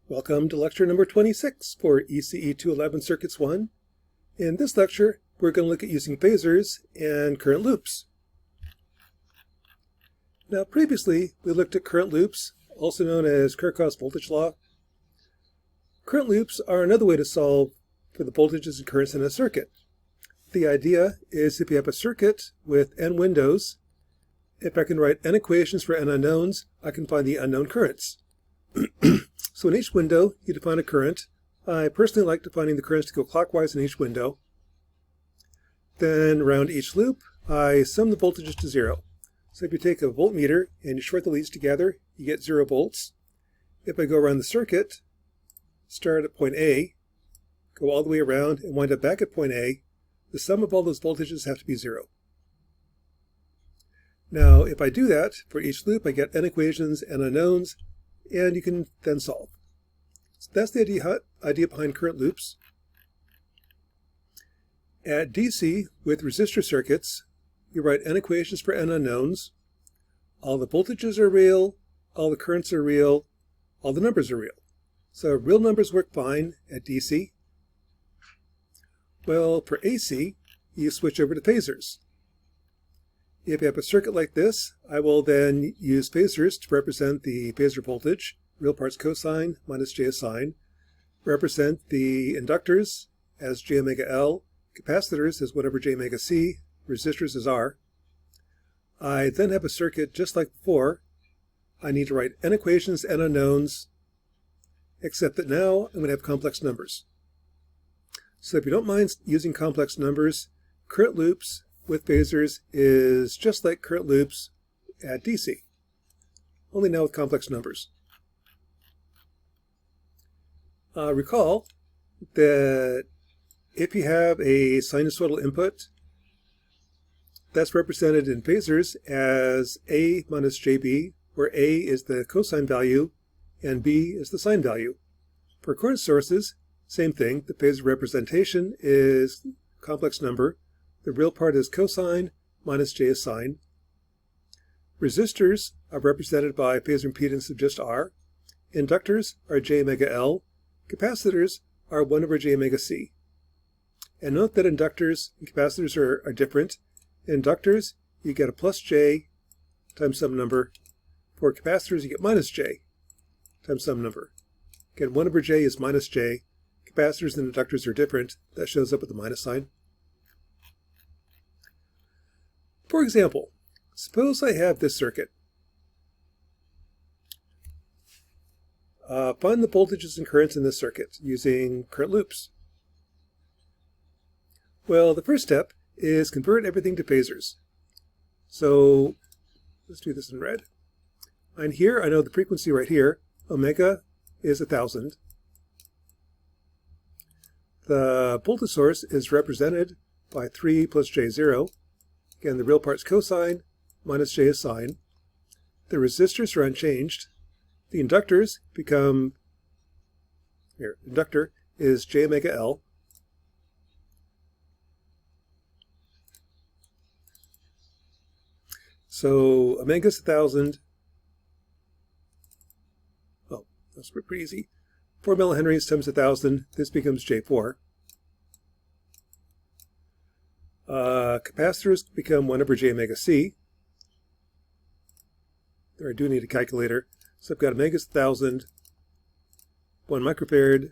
Welcome to lecture number 26 for ECE 211 Circuits 1. In this lecture, we're going to look at using phasors and current loops. Now, previously, we looked at current loops, also known as Kirchhoff's voltage law. Current loops are another way to solve for the voltages and currents in a circuit. The idea is if you have a circuit with n windows, if I can write n equations for n unknowns, I can find the unknown currents. So in each window, you define a current. I personally like defining the currents to go clockwise in each window. Then around each loop, I sum the voltages to 0. So if you take a voltmeter and you short the leads together, you get 0 volts. If I go around the circuit, start at point A, go all the way around and wind up back at point A, the sum of all those voltages have to be 0. Now, if I do that, for each loop, I get n equations and unknowns, and you can then solve. So that's the idea behind current loops. At DC, with resistor circuits, you write n equations for n unknowns. All the voltages are real, all the currents are real, all the numbers are real. So real numbers work fine at DC. Well, for AC, you switch over to phasors. If you have a circuit like this, I will then use phasors to represent the phasor voltage, real parts cosine minus j sine, represent the inductors as j omega L, capacitors as whatever j omega C, resistors as R. I then have a circuit just like before. I need to write n equations, n unknowns, except that now I'm going to have complex numbers. So if you don't mind using complex numbers, current loops with phasors is just like current loops at DC, only now with complex numbers. Recall that if you have a sinusoidal input, that's represented in phasors as A minus JB, where A is the cosine value and B is the sine value. For current sources, same thing. The phasor representation is complex number. The real part is cosine minus j is sine. Resistors are represented by phasor impedance of just R. Inductors are j omega L. Capacitors are 1 over j omega C. And note that inductors and capacitors are different. Inductors, you get a plus j times some number. For capacitors, you get minus j times some number. Again, 1 over j is minus j. Capacitors and inductors are different. That shows up with the minus sign. For example, suppose I have this circuit. Find the voltages and currents in this circuit using current loops. Well, the first step is convert everything to phasors. So let's do this in red. And here I know the frequency right here, omega is 1000. The voltage source is represented by 3 plus j0. Again, the real part's cosine minus j is sine. The resistors are unchanged. The inductors become, here, inductor is j omega L. So omega is 1000. Oh, that's pretty easy. 4 millihenries times 1000. This becomes J4. Capacitors become 1 over j omega C. There, I do need a calculator. So I've got omega is 1000, 1 microfarad.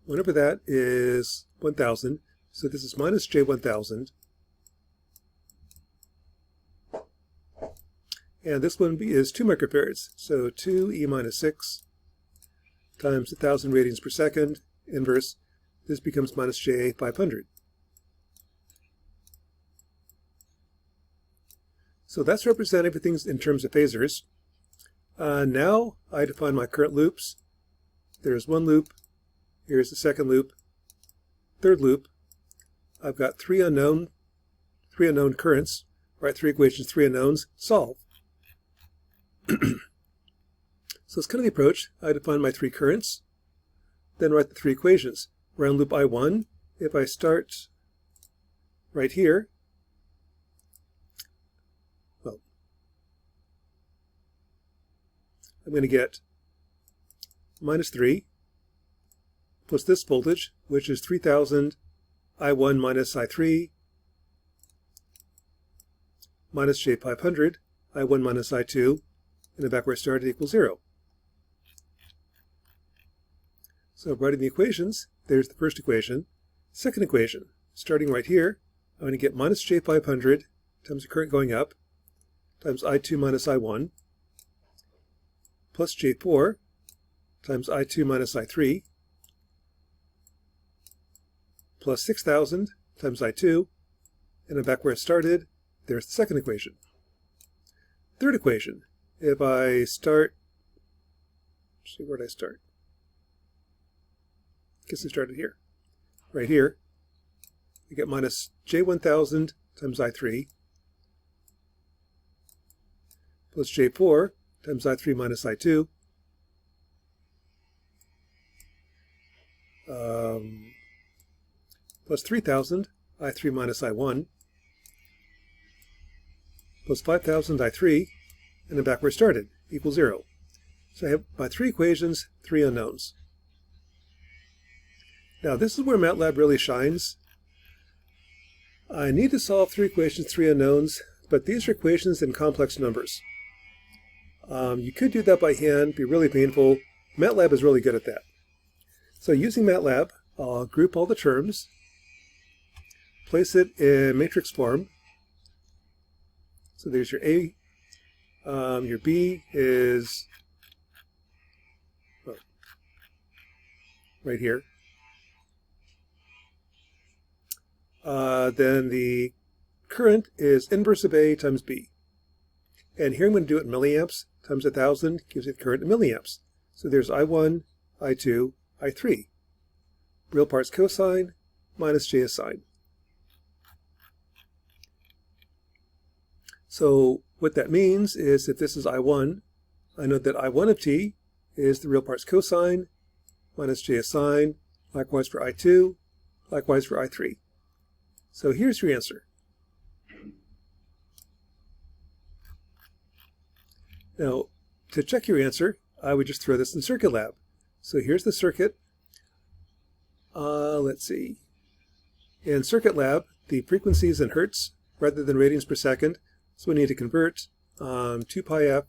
1 over that is 1000. So this is minus j 1000. And this one is 2 microfarads. So 2 e minus 6 times 1000 radians per second, inverse. This becomes minus j 500. So that's represent everything in terms of phasors. Now I define my current loops. There's one loop. Here's the second loop. Third loop. I've got three unknown currents. Write 3 equations, 3 unknowns. Solve. So it's kind of the approach. I define my 3 currents, then write the 3 equations. Around loop I1, if I start right here, I'm going to get minus 3 plus this voltage, which is 3000 I1 minus I3 minus J500 I1 minus I2, and then back where I started equals 0. So writing the equations, there's the first equation. Second equation, starting right here, I'm going to get minus J500 times the current going up times I2 minus I1 plus J4 times I2 minus I3 plus 6000 times I2, and then back where I started, there's the second equation. Third equation, if I start, let's see, where did I start? I guess I started here. Right here, I get minus J1000 times I3 plus J4 times I3 minus I2 plus 3000 I3 minus I1 plus 5000 I3, and then back where I started, equals 0. So I have my three equations, three unknowns. Now this is where MATLAB really shines. I need to solve three equations, three unknowns, but these are equations in complex numbers. You could do that by hand, be really painful. MATLAB is really good at that. So using MATLAB, I'll group all the terms, place it in matrix form. So there's your A. Your B is right here. Then the current is inverse of A times B. And here I'm going to do it in milliamps times 1000 gives you the current in milliamps. So there's I1, I2, I3. Real parts cosine minus J is sine. So what that means is if this is I1, I know that I1 of t is the real parts cosine minus J is sine, likewise for I2, likewise for I3. So here's your answer. Now, to check your answer, I would just throw this in Circuit Lab. So here's the circuit. Let's see. In Circuit Lab, the frequency is in hertz rather than radians per second. So we need to convert 2 pi f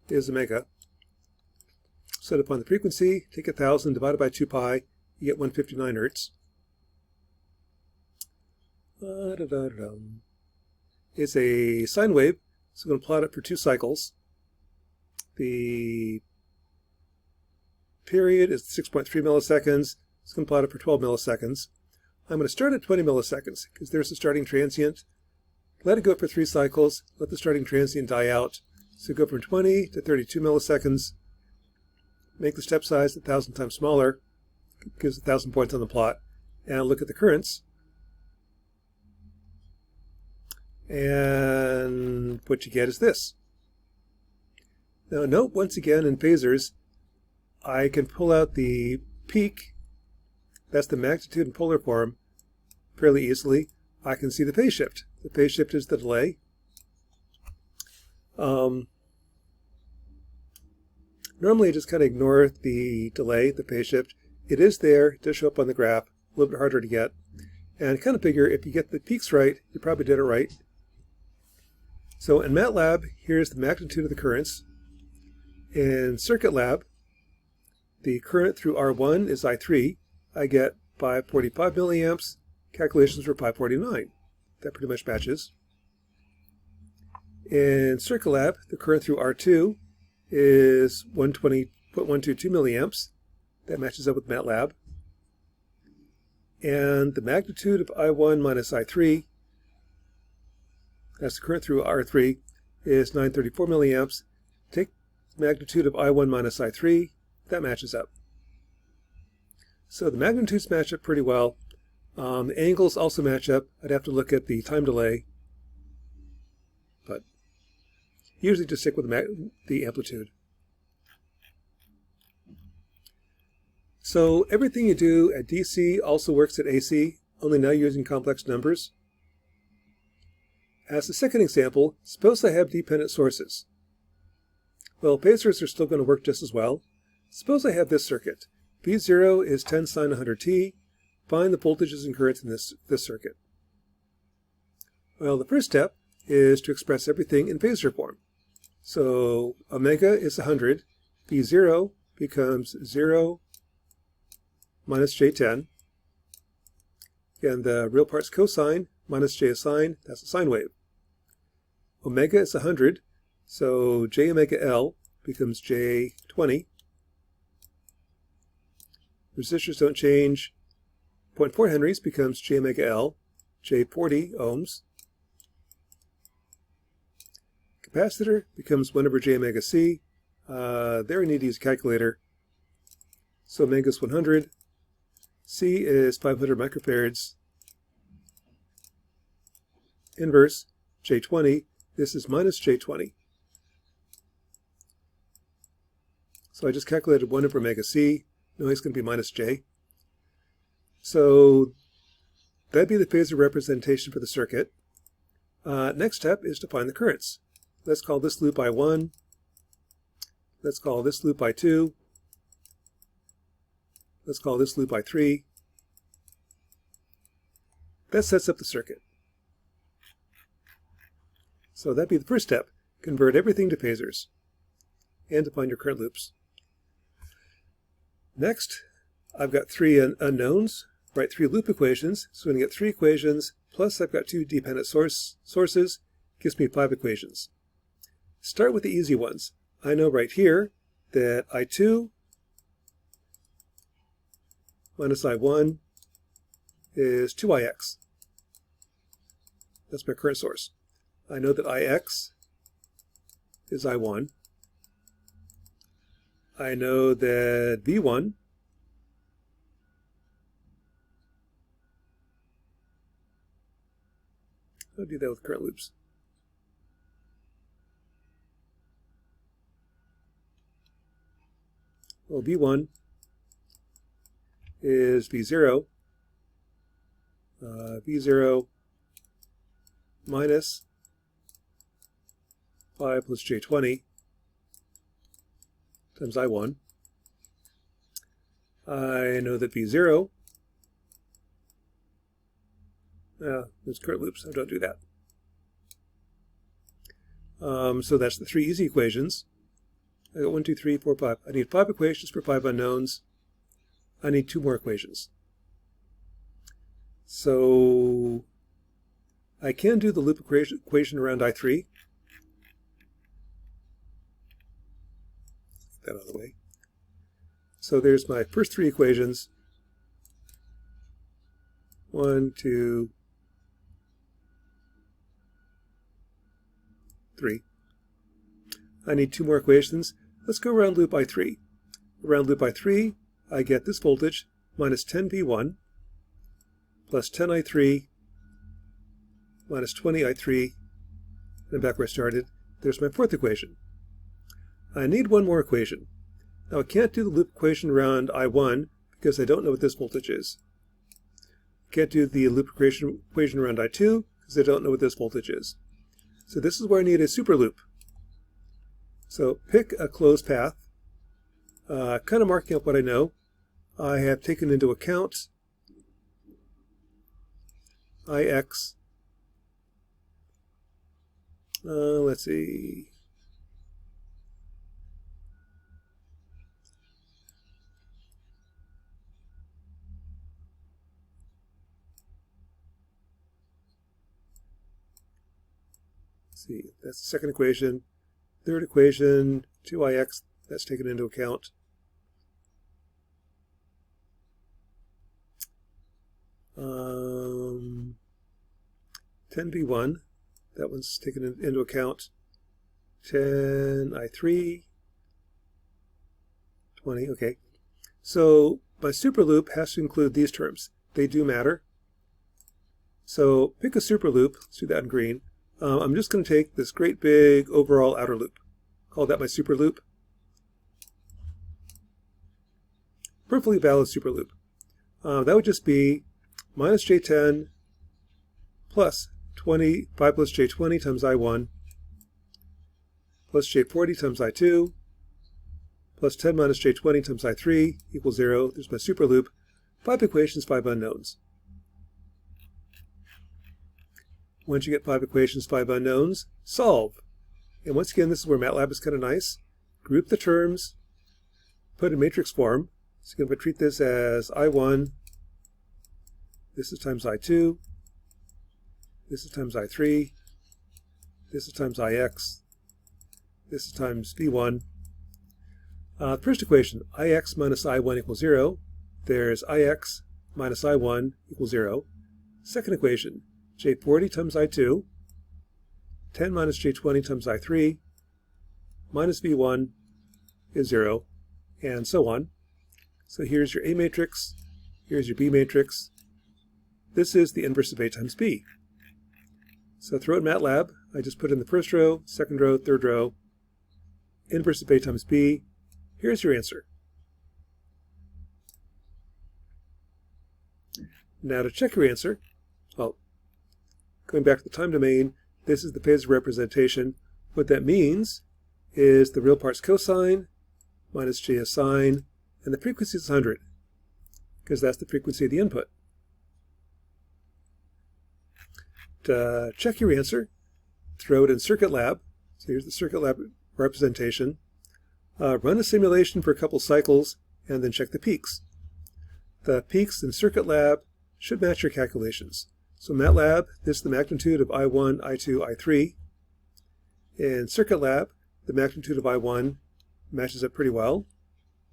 is omega. Set upon the frequency, take 1000 divided by 2 pi, you get 159 hertz. It's a sine wave, so I'm going to plot it for 2 cycles. The period is 6.3 milliseconds. It's going to plot it for 12 milliseconds. I'm going to start at 20 milliseconds because there's the starting transient. Let it go for 3 cycles. Let the starting transient die out. So go from 20 to 32 milliseconds. Make the step size 1,000 times smaller. Gives 1,000 points on the plot. And look at the currents. And what you get is this. Now note once again in phasors, I can pull out the peak, that's the magnitude in polar form, fairly easily. I can see the phase shift. The phase shift is the delay. Normally I just kind of ignore the delay, the phase shift. It is there, it does show up on the graph, a little bit harder to get. And kind of figure if you get the peaks right, you probably did it right. So in MATLAB, here's the magnitude of the currents. In Circuit Lab, the current through R1 is I3. I get 545 milliamps. Calculations for 549. That pretty much matches. In Circuit Lab, the current through R2 is 120.122 milliamps. That matches up with MATLAB. And the magnitude of I1 minus I3, that's the current through R3, is 934 milliamps. Take the magnitude of I1 minus I3, that matches up. So the magnitudes match up pretty well. The angles also match up. I'd have to look at the time delay, but usually just stick with the amplitude. So everything you do at DC also works at AC, only now using complex numbers. As a second example, suppose I have dependent sources. Well, phasors are still going to work just as well. Suppose I have this circuit. V0 is 10 sine 100t. Find the voltages and currents in this circuit. Well, the first step is to express everything in phasor form. So omega is 100. V0 becomes 0 minus J10. Again, the real part's cosine minus J is sine. That's a sine wave. Omega is 100. So J omega L becomes J20. Resistors don't change. 0.4 henries becomes J omega L, J40 ohms. Capacitor becomes 1 over J omega C. There we need to use a calculator. So omega is 100. C is 500 microfarads. Inverse, J20. This is minus J20. So I just calculated 1 over omega C. No, it's going to be minus J. So that'd be the phasor representation for the circuit. Next step is to find the currents. Let's call this loop I1. Let's call this loop I2. Let's call this loop I3. That sets up the circuit. So that'd be the first step. Convert everything to phasors and to find your current loops. Next, I've got 3 unknowns. Write 3 loop equations. So I'm going to get 3 equations, plus I've got 2 dependent sources. Gives me 5 equations. Start with the easy ones. I know right here that I2 minus I1 is 2IX. That's my current source. I know that IX is I1. I know that V1 I'll do that with current loops. Well, V1 is V0. V0 minus 5 plus J20 times I1. I know that V0, there's current loops, so don't do that. So that's the 3 easy equations. I got 1, 2, 3, 4, 5. I need 5 equations for 5 unknowns. I need 2 more equations. So I can do the loop equation around I3. Get that out of the way. So there's my first 3 equations. 1, 2, 3. I need 2 more equations. Let's go around loop I3. Around loop I3, I get this voltage minus 10V1 plus 10I3 minus 20I3, and back where I started. There's my 4th equation. I need 1 more equation. Now I can't do the loop equation around I1 because I don't know what this voltage is. I can't do the loop equation around I2 because I don't know what this voltage is. So this is where I need a super loop. So pick a closed path, kind of marking up what I know. I have taken into account IX. Let's see. That's the second equation. Third equation, 2IX, that's taken into account. Um, 10V1, that one's taken into account. 10I3, 20, okay. So my super loop has to include these terms. They do matter. So pick a super loop, let's do that in green. I'm just going to take this great big overall outer loop. Call that my super loop. Perfectly valid super loop. That would just be minus J10 plus 5 plus J20 times I1 plus j40 times I2 plus 10 minus j20 times I3 equals 0. There's my super loop. 5 equations, 5 unknowns. Once you get 5 equations, 5 unknowns, solve. And once again, this is where MATLAB is kind of nice. Group the terms, put in matrix form. So you can treat this as I1, this is times I2, this is times I3, this is times IX, this is times V1. First equation, IX minus I1 equals 0. There's IX minus I1 equals 0. Second equation, J40 times I2, 10 minus J20 times I3, minus V1 is 0, and so on. So here's your A matrix, here's your B matrix. This is the inverse of A times B. So throw it in MATLAB. I just put in the first row, second row, third row, inverse of A times B. Here's your answer. Now to check your answer, well, going back to the time domain, this is the phasor representation. What that means is the real part's cosine minus j is sine, and the frequency is 100, because that's the frequency of the input. To check your answer, throw it in Circuit Lab. So here's the Circuit Lab representation. Run a simulation for a couple cycles, and then check the peaks. The peaks in Circuit Lab should match your calculations. So MATLAB, this is the magnitude of I1, I2, I3. In Circuit Lab, the magnitude of I1 matches up pretty well.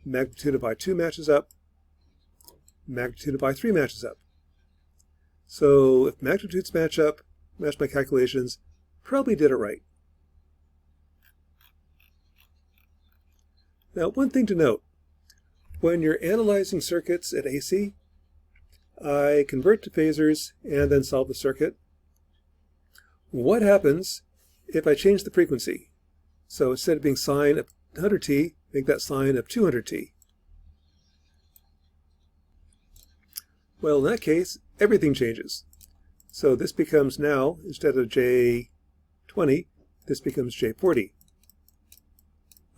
Magnitude of I2 matches up. Magnitude of I3 matches up. So if magnitudes match up, match my calculations, probably did it right. Now, one thing to note, when you're analyzing circuits at ECE, I convert to phasors and then solve the circuit. What happens if I change the frequency? So instead of being sine of 100t, make that sine of 200t. Well, in that case, everything changes. So this becomes now, instead of j20, this becomes j40.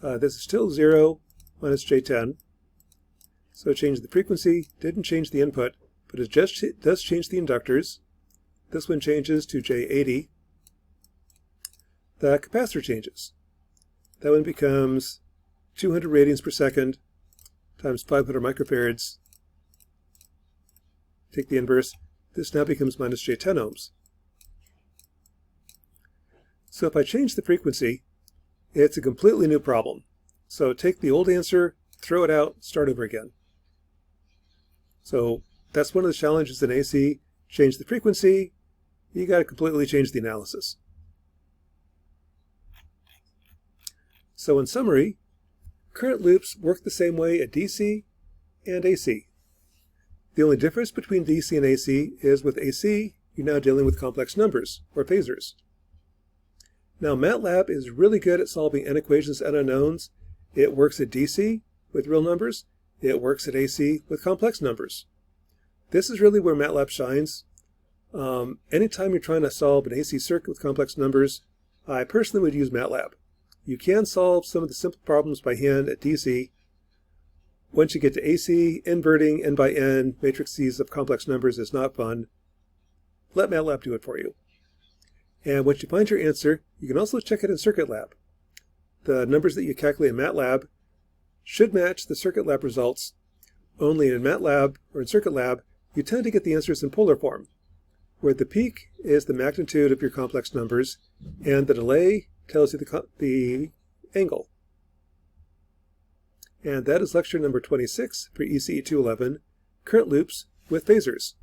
This is still 0 minus j10. So it changed the frequency, didn't change the input, but it just does change the inductors. This one changes to j80. The capacitor changes. That one becomes 200 radians per second times 500 microfarads. Take the inverse. This now becomes minus j10 ohms. So if I change the frequency, it's a completely new problem. So take the old answer, throw it out, start over again. So that's one of the challenges in ECE. Change the frequency, you got to completely change the analysis. So in summary, current loops work the same way at DC and AC. The only difference between DC and AC is with AC, you're now dealing with complex numbers, or phasors. Now MATLAB is really good at solving n equations and unknowns. It works at DC with real numbers. It works at AC with complex numbers. This is really where MATLAB shines. Anytime you're trying to solve an AC circuit with complex numbers, I personally would use MATLAB. You can solve some of the simple problems by hand at DC. Once you get to AC, inverting n by n matrices of complex numbers is not fun. Let MATLAB do it for you. And once you find your answer, you can also check it in Circuit Lab. The numbers that you calculate in MATLAB should match the Circuit Lab results. Only in MATLAB or in Circuit Lab, you tend to get the answers in polar form, where the peak is the magnitude of your complex numbers, and the delay tells you the angle. And that is lecture number 26 for ECE 211, Current Loops with Phasors.